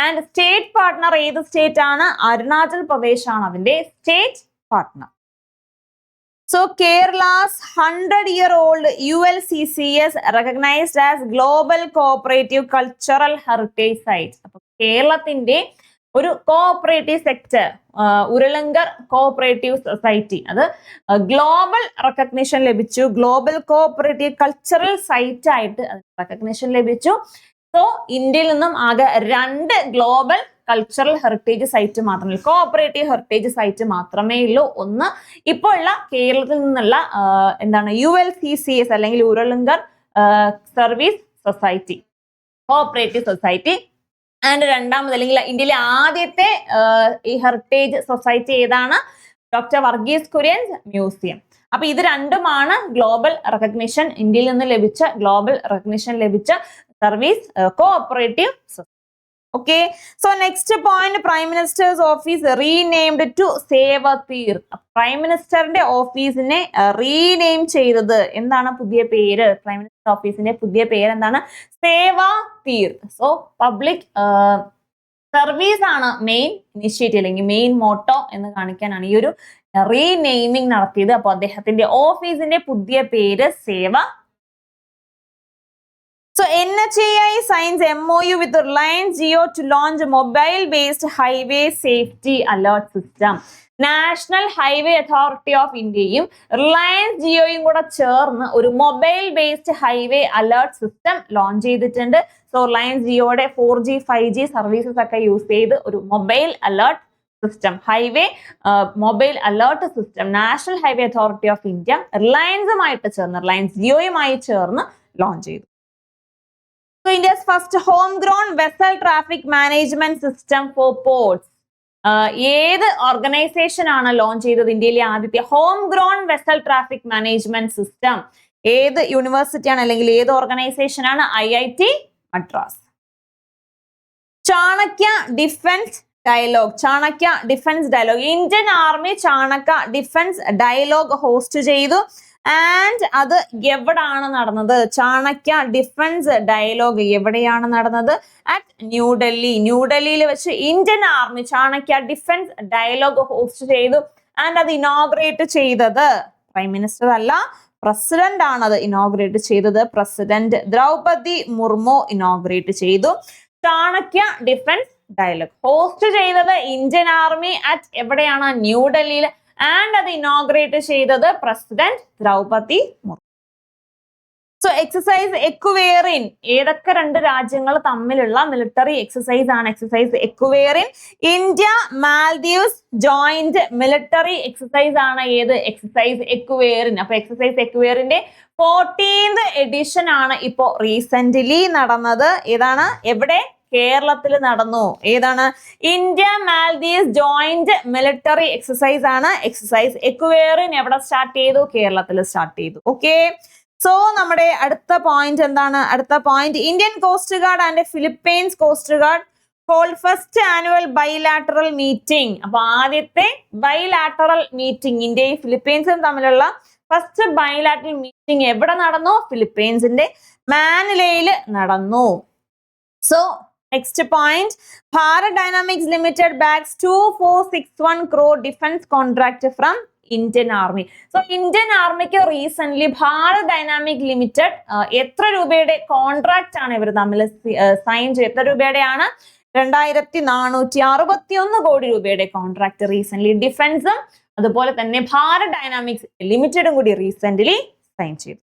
And state partner ഏത് സ്റ്റേറ്റ് ആണ്? അരുണാചൽ പ്രദേശ് ആണ് അതിന്റെ state partner. So Kerala's 100-year-old ULCCS recognized as Global Cooperative Cultural Heritage Site. അപ്പൊ കേരളത്തിന്റെ ഒരു cooperative sector, Uralungal cooperative society, അത് ഗ്ലോബൽ റെക്കഗ്നിഷൻ ലഭിച്ചു. ഗ്ലോബൽ കോഓപ്പറേറ്റീവ് കൾച്ചറൽ സൈറ്റ് ആയിട്ട് റെക്കഗ്നിഷൻ ലഭിച്ചു. സോ ഇന്ത്യയിൽ നിന്നും ആകെ 2 ഗ്ലോബൽ കൾച്ചറൽ ഹെറിറ്റേജ് സൈറ്റ് മാത്രമേ, കോഓപ്പറേറ്റീവ് ഹെറിറ്റേജ് സൈറ്റ് മാത്രമേ ഉള്ളൂ. ഒന്ന് ഇപ്പോൾ ഉള്ള കേരളത്തിൽ നിന്നുള്ള ULCCS അല്ലെങ്കിൽ Uralungal service society, cooperative society. And രണ്ടാമത് അല്ലെങ്കിൽ ഇന്ത്യയിലെ ആദ്യത്തെ ഈ ഹെറിറ്റേജ് സൊസൈറ്റി ഏതാണ്? Doctor Varghese Kurien's museum. അപ്പൊ ഇത് രണ്ടുമാണ് ഗ്ലോബൽ റെക്കഗ്നിഷൻ, ഇന്ത്യയിൽ നിന്ന് ലഭിച്ച ഗ്ലോബൽ റെക്കഗ്നിഷൻ ലഭിച്ച service cooperative society. Okay, so next point, Prime Minister's office renamed to Sevatir. Prime Ministerന്റെ ഓഫീസിനെ റീനെയിം ചെയ്തത് എന്താണ്? പുതിയ പേര്. പ്രൈം മിനിസ്റ്റർ ഓഫീസിന്റെ പുതിയ പേര് എന്താണ്? സേവാതീർ. സോ പബ്ലിക് സർവീസ് ആണ് മെയിൻ ഇനിഷ്യേറ്റീവ് അല്ലെങ്കിൽ മെയിൻ മോട്ടോ എന്ന് കാണിക്കാനാണ് ഈ ഒരു റീനെയിമിംഗ് നടത്തിയത്. അപ്പൊ അദ്ദേഹത്തിന്റെ ഓഫീസിന്റെ പുതിയ പേര് സേവ. So NHAI signs MOU with Reliance Jio to launch mobile-based highway safety alert system. National highway authority of ഇന്ത്യയും റിലയൻസ് ജിയോയും കൂടെ ചേർന്ന് ഒരു mobile based highway alert system launch ചെയ്തിട്ടുണ്ട്. സോ റിലയൻസ് ജിയോയുടെ 4G 5G സർവീസസ് ഒക്കെ യൂസ് ചെയ്ത് ഒരു mobile alert system, highway mobile alert system national highway authority of India റിലയൻസുമായിട്ട് ചേർന്ന്, റിലയൻസ് ജിയോയുമായി ചേർന്ന് ലോഞ്ച് ചെയ്തു. So India's first homegrown vessel traffic management system for ports. ഏത് ഓർഗനൈസേഷൻ ആണ് ലോഞ്ച് ചെയ്തത്? ഇന്ത്യയിലെ ആദ്യത്തെ home grown vessel traffic management system ഏത് യൂണിവേഴ്സിറ്റി ആണ് അല്ലെങ്കിൽ ഏത് ഓർഗനൈസേഷൻ ആണ്? IIT Madras. Chanakya defence dialogue, Indian army Chanakya defence dialogue host ചെയ്തു. ആൻഡ് അത് എവിടാണ് നടന്നത്? ചാണക്യ ഡിഫൻസ് ഡയലോഗ് എവിടെയാണ് നടന്നത്? അറ്റ് ന്യൂഡൽഹിയിൽ വെച്ച് Indian army Chanakya defence dialogue host ചെയ്തു. ആൻഡ് അത് ഇനോഗ്രേറ്റ് ചെയ്തത് പ്രൈം മിനിസ്റ്റർ അല്ല, പ്രസിഡന്റ് ആണ് അത് ഇനോഗ്രേറ്റ് ചെയ്തത്. പ്രസിഡന്റ് ദ്രൗപദി മുർമു ഇനോഗ്രേറ്റ് ചെയ്തു. ചാണക്യ ഡിഫൻസ് ഡയലോഗ് ഹോസ്റ്റ് ചെയ്തത് ഇന്ത്യൻ ആർമി അറ്റ് എവിടെയാണ്? ന്യൂഡൽഹിയിൽ. ആൻഡ് അത് ഇനോഗ്രേറ്റ് ചെയ്തത് president Draupadi Murmu. So exercise Ekuverin ഏതൊക്കെ രണ്ട് രാജ്യങ്ങൾ തമ്മിലുള്ള മിലിറ്ററി എക്സസൈസ് ആണ് exercise Ekuverin? India Maldives joint military exercise ആണ് ഏത്? എക്സസൈസ് എക്വെറിൻ. അപ്പൊ എക്സസൈസ് എക്വെറിന്റെ 14th എഡിഷൻ ആണ് ഇപ്പോ റീസെന്റ്ലി നടന്നത്. ഏതാണ്? എവിടെ? കേരളത്തിൽ നടന്നു. ഏതാണ്? India Maldives joint military exercise ആണ് എക്സസൈസ് എക്വെറിൻ. എവിടെ സ്റ്റാർട്ട് ചെയ്തു? കേരളത്തിൽ സ്റ്റാർട്ട് ചെയ്തു. ഓക്കെ, സോ നമ്മുടെ അടുത്ത പോയിന്റ് എന്താണ്? അടുത്ത point, Indian coast guard and Philippines coast guard hold first annual bilateral meeting. അപ്പൊ ആദ്യത്തെ ബൈലാറ്ററൽ മീറ്റിംഗ് ഇന്ത്യയും ഫിലിപ്പൈൻസും തമ്മിലുള്ള ഫസ്റ്റ് ബൈലാറ്ററൽ മീറ്റിംഗ് എവിടെ നടന്നു? ഫിലിപ്പൈൻസിന്റെ മാനിലയിൽ നടന്നു. So next point, Bharat dynamics limited bags 2461 crore defence contract from Indian army. So Indian ആർമിക്ക് റീസെന്റ് ഭാരത് ഡൈനാമിക് ലിമിറ്റഡ് എത്ര രൂപയുടെ കോൺട്രാക്ട് ആണ് ഇവർ തമ്മിൽ സൈൻ ചെയ്ത്? എത്ര രൂപയുടെയാണ്? 2461 കോടി രൂപയുടെ കോൺട്രാക്ട് റീസെന്റ് ഡിഫൻസും അതുപോലെ തന്നെ ഭാരത് ഡൈനാമിക്സ് ലിമിറ്റഡും കൂടി റീസെന്റ്ലി സൈൻ ചെയ്തു.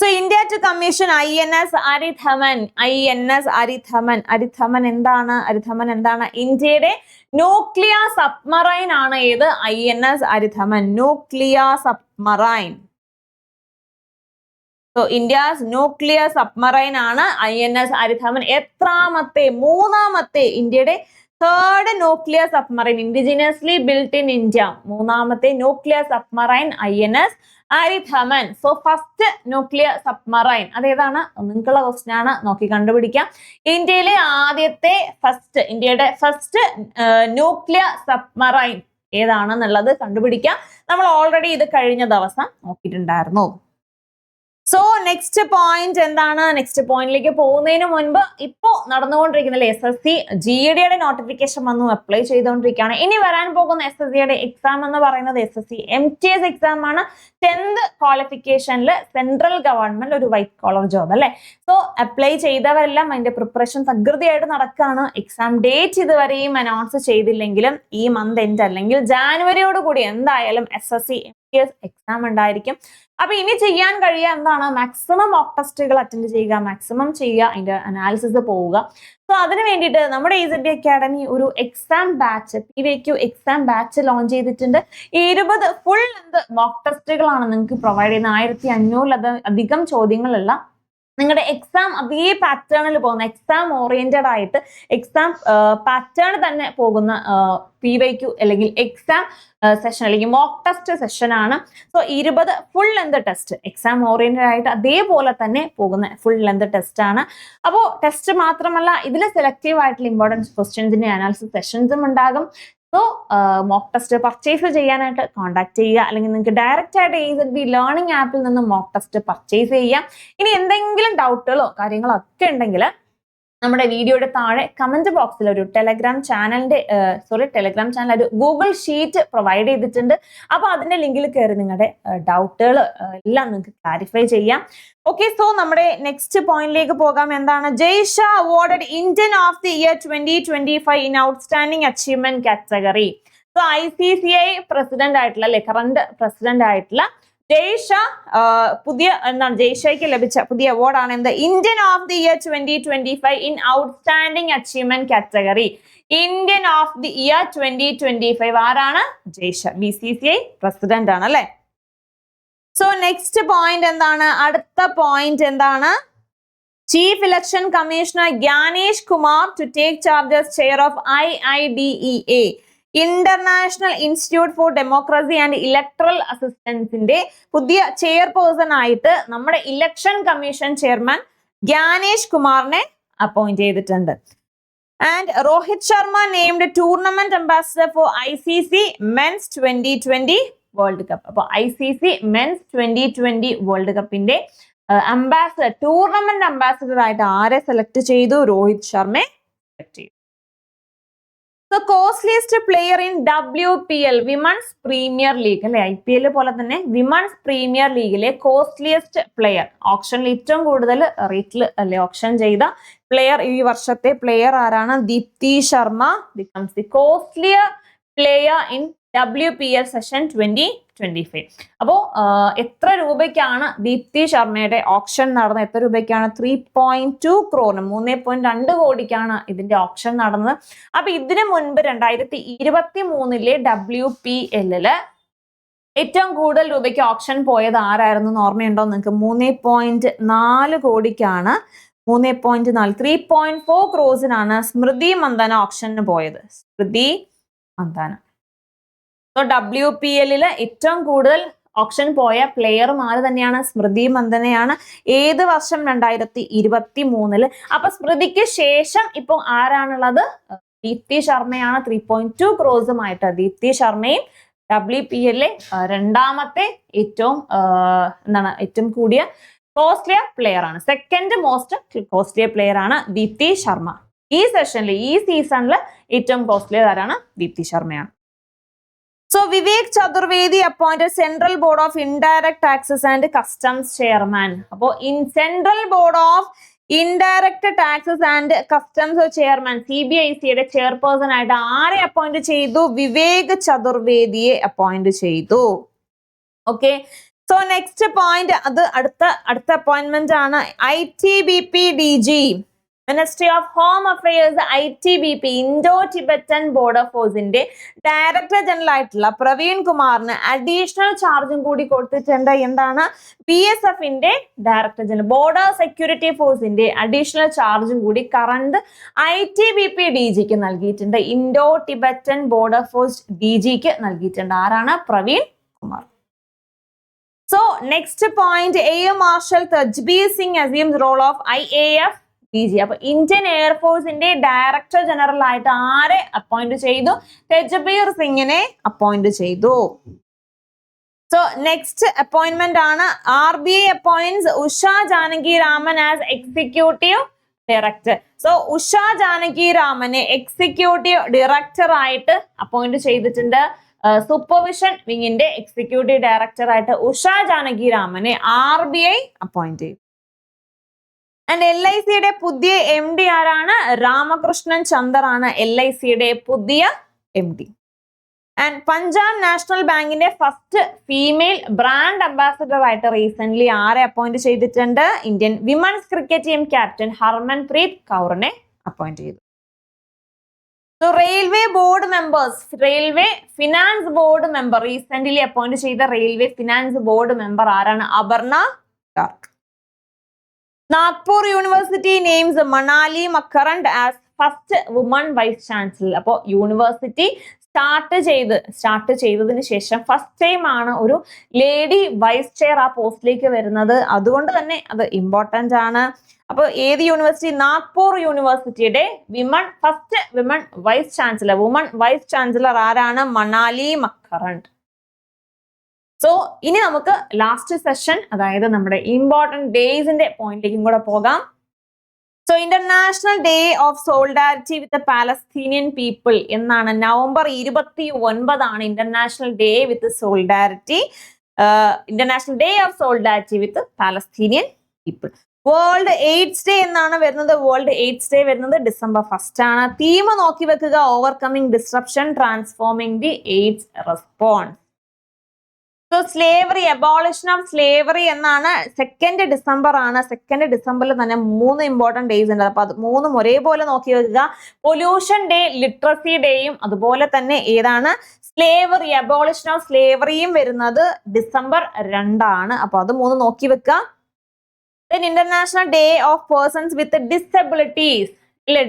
So India to commission INS Aridhaman. INS Aridhaman. Aridhaman എന്താണ്? അരിഥമൻ എന്താണ്? ഇന്ത്യയുടെ ന്യൂക്ലിയർ സബ്മറൈൻ ആണ് ഏത്? INS Aridhaman. Nuclear submarine. So India's nuclear submarine ആണ് INS അരിഥമൻ. എത്രാമത്തെ? മൂന്നാമത്തെ. ഇന്ത്യയുടെ third nuclear submarine, indigenously built in India. മൂന്നാമത്തെ nuclear submarine INS Aridhaman. So first nuclear submarine അതേതാണ്? നിങ്ങൾക്കുള്ള ക്വസ്റ്റ്യൻ ആണ്, നോക്കി കണ്ടുപിടിക്കാം. ഇന്ത്യയിലെ ആദ്യത്തെ ഇന്ത്യയുടെ ഫസ്റ്റ് ന്യൂക്ലിയർ സബ്മറൈൻ ഏതാണെന്നുള്ളത് കണ്ടുപിടിക്കാം. നമ്മൾ ഓൾറെഡി ഇത് കഴിഞ്ഞ ദിവസം നോക്കിയിട്ടുണ്ടായിരുന്നു. സോ നെക്സ്റ്റ് പോയിന്റ് എന്താണ്? നെക്സ്റ്റ് പോയിന്റിലേക്ക് പോകുന്നതിന് മുൻപ് ഇപ്പോ നടന്നുകൊണ്ടിരിക്കുന്ന SSC GD നോട്ടിഫിക്കേഷൻ വന്നു, അപ്ലൈ ചെയ്തുകൊണ്ടിരിക്കുകയാണ്. ഇനി വരാൻ പോകുന്ന SSCയുടെ എക്സാം എന്ന് പറയുന്നത് SSC MTS എക്സാം ആണ്. 10th ക്വാളിഫിക്കേഷനിൽ സെൻട്രൽ ഗവൺമെന്റ് ഒരു വൈറ്റ് കോളർ ജോബ് അല്ലെ. സോ അപ്ലൈ ചെയ്തവരെല്ലാം അതിന്റെ പ്രിപ്പറേഷൻ തകൃതിയായിട്ട് നടക്കുകയാണ്. എക്സാം ഡേറ്റ് ഇതുവരെയും അനൗൺസ് ചെയ്തില്ലെങ്കിലും ഈ മന്ത് എൻഡ് അല്ലെങ്കിൽ ജാനുവരിയോട് കൂടി എന്തായാലും SSC MTS എക്സാം ഉണ്ടായിരിക്കും. അപ്പൊ ഇനി ചെയ്യാൻ കഴിയുക എന്താണ്? മാക്സിമം മോക്ക് ടെസ്റ്റുകൾ അറ്റൻഡ് ചെയ്യുക, മാക്സിമം ചെയ്യുക, അതിന്റെ അനാലിസിസ് പോവുക. സോ അതിന് വേണ്ടിയിട്ട് നമ്മുടെ EZD അക്കാഡമി ഒരു exam batch, PVQ exam batch launch ചെയ്തിട്ടുണ്ട്. 20 ഫുൾ മോക്ക് ടെസ്റ്റുകളാണ് നിങ്ങൾക്ക് പ്രൊവൈഡ് ചെയ്യുന്ന. 1500 ചോദ്യങ്ങളുള്ള നിങ്ങളുടെ എക്സാം അതേ പാറ്റേണിൽ പോകുന്ന, എക്സാം ഓറിയന്റഡ് ആയിട്ട് എക്സാം പാറ്റേൺ തന്നെ പോകുന്ന PYQ അല്ലെങ്കിൽ എക്സാം സെഷൻ അല്ലെങ്കിൽ മോക്ക് ടെസ്റ്റ് സെഷൻ ആണ്. So 20 full length test exam oriented ആയിട്ട് അതേപോലെ തന്നെ പോകുന്ന ഫുൾ ലെന്ത് ടെസ്റ്റ് ആണ്. അപ്പോൾ ടെസ്റ്റ് മാത്രമല്ല, ഇതിൽ സെലക്റ്റീവ് ആയിട്ടുള്ള ഇമ്പോർട്ടൻസ് ക്വസ്റ്റ്യൻസിന്റെ അനാലിസിസ് സെഷൻസും ഉണ്ടാകും. സോ മോക്ക് ടെസ്റ്റ് പർച്ചേസ് ചെയ്യാനായിട്ട് കോൺടാക്ട് ചെയ്യുക, അല്ലെങ്കിൽ നിങ്ങൾക്ക് ഡയറക്റ്റ് ആയിട്ട് EZD ലേണിംഗ് ആപ്പിൽ നിന്ന് മോക്ക് ടെസ്റ്റ് പർച്ചേസ് ചെയ്യാം. ഇനി എന്തെങ്കിലും ഡൗട്ടുകളോ കാര്യങ്ങളോ ഒക്കെ ഉണ്ടെങ്കിൽ നമ്മുടെ വീഡിയോയുടെ താഴെ കമന്റ് ബോക്സിൽ ഒരു ടെലഗ്രാം ചാനൽ ഒരു ഗൂഗിൾ ഷീറ്റ് പ്രൊവൈഡ് ചെയ്തിട്ടുണ്ട്. അപ്പൊ അതിന്റെ ലിങ്കിൽ കയറി നിങ്ങളുടെ ഡൗട്ടുകൾ എല്ലാം നിങ്ങൾക്ക് ക്ലാരിഫൈ ചെയ്യാം. ഓക്കെ, സോ നമ്മുടെ നെക്സ്റ്റ് പോയിന്റിലേക്ക് പോകാം. എന്താണ്? Jay Shah awarded Indian of the year 2025 in outstanding achievement category. So ICCI president ആയിട്ടുള്ള അല്ലെ, കറന്റ് പ്രസിഡന്റ് ആയിട്ടുള്ള ജയ്ഷ ജയ്ഷയ്ക്ക് ലഭിച്ച പുതിയ അവാർഡാണ് എന്ത്? Indian of the year 2025 in outstanding achievement category. Indian of the year 2025 ആരാണ്? ജയ്ഷ. BCCI പ്രസിഡന്റ് ആണ് അല്ലെ. സോ നെക്സ്റ്റ് പോയിന്റ് എന്താണ്? അടുത്ത പോയിന്റ് എന്താണ്? Chief election commissioner Gyanesh Kumar to take charge as chair of IIDEA international institute for democracy and electoral അസിസ്റ്റൻസിന്റെ പുതിയ ചെയർപേഴ്സൺ ആയിട്ട് നമ്മുടെ ഇലക്ഷൻ കമ്മീഷൻ ചെയർമാൻ ജ്ഞാനേഷ് കുമാറിനെ അപ്പോയിന്റ് ചെയ്തിട്ടുണ്ട്. And Rohit Sharma named tournament ambassador for ICC men's 2020 world cup. അപ്പൊ ICC മെൻസ് 2020 വേൾഡ് കപ്പിന്റെ അംബാസിഡർ, ടൂർണമെന്റ് അംബാസിഡർ ആയിട്ട് ആരെ സെലക്ട് ചെയ്തു? രോഹിത് ശർമ്മയെ സെലക്ട് ചെയ്തു. So costliest player in WPL women's premier league അല്ലെ, IPL പോലെ തന്നെ വിമൺസ് പ്രീമിയർ ലീഗിലെ കോസ്റ്റ്ലിയസ്റ്റ് പ്ലെയർ, ഓപ്ഷനിൽ ഏറ്റവും കൂടുതൽ റേറ്റിൽ അല്ലെ ഓപ്ഷൻ ചെയ്ത പ്ലെയർ, ഈ വർഷത്തെ പ്ലെയർ ആരാണ്? Deepti Sharma becomes the costlier player in WPL session 2025. അപ്പോൾ എത്ര രൂപയ്ക്കാണ് ദീപ്തി ശർമ്മയുടെ ഓപ്ഷൻ നടന്നത്? എത്ര രൂപയ്ക്കാണ്? 3.2 crore, 3.2 കോടിക്കാണ് ഇതിന്റെ ഓപ്ഷൻ നടന്നത്. അപ്പൊ ഇതിനു മുൻപ് 2023 WPL ഏറ്റവും കൂടുതൽ രൂപയ്ക്ക് ഓപ്ഷൻ പോയത് ആരായിരുന്നു ഓർമ്മയുണ്ടോ നിങ്ങൾക്ക്? 3.4 കോടിക്കാണ്. 3.4 3.4 crore സ്മൃതി മന്ദാന ഓപ്ഷന് പോയത്. സ്മൃതി മന്ദാന. സോ WPL ഏറ്റവും കൂടുതൽ ഓപ്ഷൻ പോയ പ്ലെയറും ആര് തന്നെയാണ്? സ്മൃതി മന്ദനയാണ്. ഏത് വർഷം? 2023. അപ്പൊ സ്മൃതിക്ക് ശേഷം ഇപ്പൊ ആരാണുള്ളത്? ദീപ്തി ശർമ്മയാണ്. 3.2 crore ദീപ്തി ശർമ്മയും WPL രണ്ടാമത്തെ ഏറ്റവും ഏറ്റവും കൂടിയ കോസ്റ്റ്ലിയ പ്ലെയർ ആണ്. സെക്കൻഡ് മോസ്റ്റ് കോസ്റ്റ്ലിയ പ്ലെയർ ആണ് ദീപ്തി ശർമ്മ. ഈ സെഷനിൽ, ഈ സീസണിൽ ഏറ്റവും കോസ്റ്റ്ലിയർ ആരാണ്? ദീപ്തി ശർമ്മയാണ്. So Vivek Chaturvedi appointed Central Board of Indirect Taxes and Customs Chairman. അപ്പോൾ Central Board of Indirect Taxes and Customs Chairman, CBICയുടെ ചെയർപേഴ്സൺ ആയിട്ട് ആരെ അപ്പോയിന്റ് ചെയ്തു? വിവേക് ചതുർവേദിയെ അപ്പോയിന്റ് ചെയ്തു. ഓക്കെ, സോ നെക്സ്റ്റ് പോയിന്റ്, അത് അടുത്ത അപ്പോയിന്റ്മെന്റ് ആണ്. ITBP DG, ministry of home affairs, ITBP Indo Tibetan border ഫോഴ്സിന്റെ ഡയറക്ടർ ജനറൽ ആയിട്ടുള്ള പ്രവീൺ കുമാറിന് അഡീഷണൽ ചാർജും കൂടി കൊടുത്തിട്ടുണ്ട്. എന്താണ്? BSFന്റെ ഡയറക്ടർ ജനറൽ, ബോർഡർ സെക്യൂരിറ്റി ഫോഴ്സിന്റെ അഡീഷണൽ ചാർജും കൂടി കറണ്ട് ITBP DGക്ക് നൽകിയിട്ടുണ്ട്. ഇൻഡോ ടിബറ്റൻ ബോർഡർ ഫോഴ്സ് DGക്ക് നൽകിയിട്ടുണ്ട്. ആരാണ്? Praveen Kumar. So next point, air marshal തജ്ബീർ Singh assumes role of IAF DG. അപ്പൊ ഇന്ത്യൻ എയർഫോഴ്സിന്റെ ഡയറക്ടർ ജനറൽ ആയിട്ട് ആരെ അപ്പോയിന്റ് ചെയ്തു? തജ്ബീർ സിംഗിനെ അപ്പോയിന്റ് ചെയ്തു. സോ നെക്സ്റ്റ് അപ്പോയിന്റ്മെന്റ് ആണ് RBI appoints Usha Janaki Raman as executive director. So Usha Janaki രാമനെ എക്സിക്യൂട്ടീവ് ഡയറക്ടർ ആയിട്ട് അപ്പോയിന്റ് ചെയ്തിട്ടുണ്ട്. സൂപ്പർവിഷൻ വിങ്ങിന്റെ എക്സിക്യൂട്ടീവ് ഡയറക്ടർ ആയിട്ട് ഉഷ ജാനകി രാമനെ RBI അപ്പോയിന്റ് ചെയ്തു. ആൻഡ് LICയുടെ പുതിയ MD ആരാണ്? രാമകൃഷ്ണൻ ചന്ദർ ആണ് LICയുടെ പുതിയ MD. ആൻഡ് പഞ്ചാബ് നാഷണൽ ബാങ്കിന്റെ ഫസ്റ്റ് ഫീമെയിൽ ബ്രാൻഡ് അംബാസഡർ ആയിട്ട് റീസെന്റ് ആരെ അപ്പോയിന്റ് ചെയ്തിട്ടുണ്ട്? Indian women's cricket team captain Harmanpreet കൗറിനെ അപ്പോയിന്റ് ചെയ്തു. So railway board members, railway finance board member recently appoint ചെയ്ത റെയിൽവേ ഫിനാൻസ് ബോർഡ് മെമ്പർ ആരാണ്? Aparna Garg. Nagpur university names Manali Makarand as first woman vice chancellor. അപ്പോൾ യൂണിവേഴ്സിറ്റി സ്റ്റാർട്ട് ചെയ്തതിന് ശേഷം ഫസ്റ്റ് ടൈം ആണ് ഒരു ലേഡി വൈസ് ചെയർ ആ പോസ്റ്റിലേക്ക് വരുന്നത്. അതുകൊണ്ട് തന്നെ അത് ഇമ്പോർട്ടന്റ് ആണ്. അപ്പോൾ ഏത് യൂണിവേഴ്സിറ്റി? നാഗ്പൂർ യൂണിവേഴ്സിറ്റിയുടെ ഫസ്റ്റ് വുമൺ വൈസ് ചാൻസലർ ആരാണ്? മണാലി മക്കറണ്ട്. സോ ഇനി നമുക്ക് ലാസ്റ്റ് സെഷൻ, അതായത് നമ്മുടെ ഇമ്പോർട്ടന്റ് ഡേയ്സിന്റെ പോയിന്റിലേക്കും കൂടെ പോകാം. So international day of solidarity with Palestinian people എന്നാണ്. November 29 international day with solidarity, international day of solidarity with Palestinian people. World AIDS day എന്നാണ് വരുന്നത്. വേൾഡ് എയ്ഡ്സ് ഡേ വരുന്നത് December 1 ആണ്. തീം നോക്കി വെക്കുക, overcoming disruption, transforming the AIDS response. So slavery, abolition of slavery എന്നാണ്. 2 December ആണ്. 2 December തന്നെ 3 ഇമ്പോർട്ടന്റ് ഡേയ്സ് ഉണ്ട്. അപ്പൊ അത് 3 ഒരേപോലെ നോക്കി വെക്കുക. പൊല്യൂഷൻ ഡേ, ലിറ്ററസി ഡേയും അതുപോലെ തന്നെ ഏതാണ്? സ്ലേവറി, അബോളിഷൻ ഓഫ് സ്ലേവറിയും വരുന്നത് December 2 ആണ്. അപ്പൊ അത് 3 നോക്കി വെക്കുക. International day of persons with disabilities,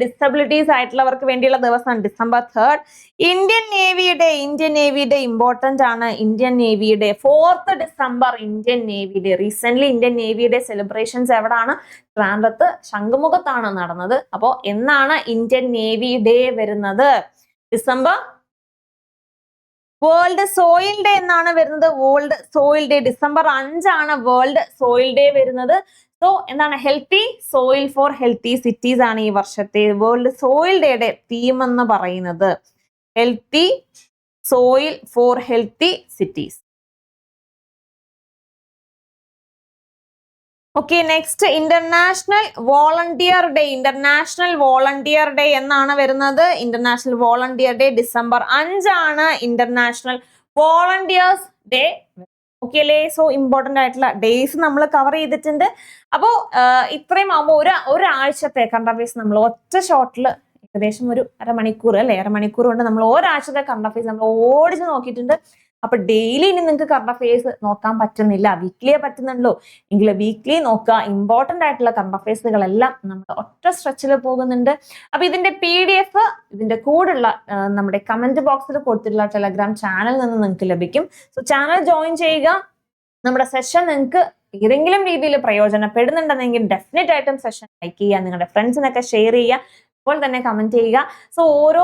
disabilities ആയിട്ടുള്ളവർക്ക് വേണ്ടിയുള്ള ദിവസമാണ് December 3. ഇന്ത്യൻ നേവിയുടെ ഇമ്പോർട്ടന്റ് ആണ്. ഇന്ത്യൻ നേവിയുടെ 4th December ഇന്ത്യൻ നേവിയുടെ റീസെന്റ് ഇന്ത്യൻ നേവിയുടെ സെലിബ്രേഷൻസ് എവിടാണ്? ട്രിവാൻഡ്രത്ത് ശംഖുമുഖത്താണ് നടന്നത്. അപ്പോ എന്നാണ് ഇന്ത്യൻ നേവി ഡേ വരുന്നത്? December. വേൾഡ് സോയിൽ ഡേ എന്നാണ് വരുന്നത്. വേൾഡ് സോയിൽ ഡേ December 5 ആണ് വേൾഡ് സോയിൽ ഡേ വരുന്നത്. സോ എന്താണ്? Healthy soil for healthy cities ആണ് ഈ വർഷത്തെ വേൾഡ് സോയിൽ ഡേയുടെ തീം എന്ന് പറയുന്നത്. Healthy soil for healthy cities. Okay, next international volunteer day. International volunteer day എന്നാണ് വരുന്നത്. ഇന്റർനാഷണൽ വോളണ്ടിയർ ഡേ December 5 ആണ് ഇന്റർനാഷണൽ വോളണ്ടിയേഴ്സ് ഡേ. ഓക്കെ അല്ലേ? സോ ഇമ്പോർട്ടന്റ് ആയിട്ടുള്ള ഡേയ്സ് നമ്മൾ കവർ ചെയ്തിട്ടുണ്ട്. അപ്പോ ഇത്രയും ആകുമ്പോൾ ഒരാഴ്ചത്തെ കറണ്ട് അഫയേഴ്സ് നമ്മൾ ഒറ്റ ഷോട്ടിൽ ഏകദേശം ഒരു അരമണിക്കൂർ അല്ലെ, അരമണിക്കൂർ കൊണ്ട് നമ്മൾ ഒരാഴ്ചത്തെ കറണ്ട് അഫയേഴ്സ് നമ്മൾ ഓടിച്ച് നോക്കിയിട്ടുണ്ട്. അപ്പൊ ഡെയിലി ഇനി നിങ്ങൾക്ക് കറണ്ട് അഫയേഴ്സ് നോക്കാൻ പറ്റുന്നില്ല, വീക്ക്ലിയെ പറ്റുന്നുള്ളൂ എങ്കിൽ വീക്ക്ലി നോക്കുക. ഇമ്പോർട്ടന്റ് ആയിട്ടുള്ള കറണ്ട് അഫയേഴ്സുകളെല്ലാം നമ്മൾ ഒറ്റ സ്ട്രെച്ചിൽ പോകുന്നുണ്ട്. അപ്പൊ ഇതിന്റെ PDF ഇതിന്റെ കൂടെയുള്ള നമ്മുടെ കമന്റ് ബോക്സിൽ കൊടുത്തിട്ടുള്ള ടെലഗ്രാം ചാനൽ നിന്ന് നിങ്ങൾക്ക് ലഭിക്കും. സോ ചാനൽ ജോയിൻ ചെയ്യുക. നമ്മുടെ സെഷൻ നിങ്ങൾക്ക് ഏതെങ്കിലും രീതിയിൽ പ്രയോജനപ്പെടുന്നുണ്ടെങ്കിൽ ഡെഫിനറ്റ് ആയിട്ടും സെഷൻ ലൈക്ക് ചെയ്യുക, നിങ്ങളുടെ ഫ്രണ്ട്സിനൊക്കെ ഷെയർ ചെയ്യുക, അപ്പോൾ തന്നെ കമന്റ് ചെയ്യുക. സോ ഓരോ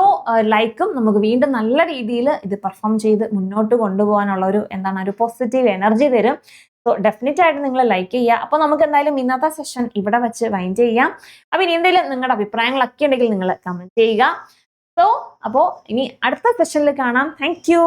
ലൈക്കും നമുക്ക് വീണ്ടും നല്ല രീതിയിൽ ഇത് പെർഫോം ചെയ്ത് മുന്നോട്ട് കൊണ്ടുപോകാനുള്ള ഒരു പോസിറ്റീവ് എനർജി തരും. സോ ഡെഫിനറ്റ് ആയിട്ട് നിങ്ങൾ ലൈക്ക് ചെയ്യുക. അപ്പോൾ നമുക്ക് എന്തായാലും ഇന്നത്തെ സെഷൻ ഇവിടെ വെച്ച് വൈൻഡ് ചെയ്യാം. അപ്പൊ ഇനി എന്തെങ്കിലും നിങ്ങളുടെ അഭിപ്രായങ്ങളൊക്കെ ഉണ്ടെങ്കിൽ നിങ്ങൾ കമന്റ് ചെയ്യുക. സോ അപ്പോൾ ഇനി അടുത്ത സെഷനിൽ കാണാം. Thank you.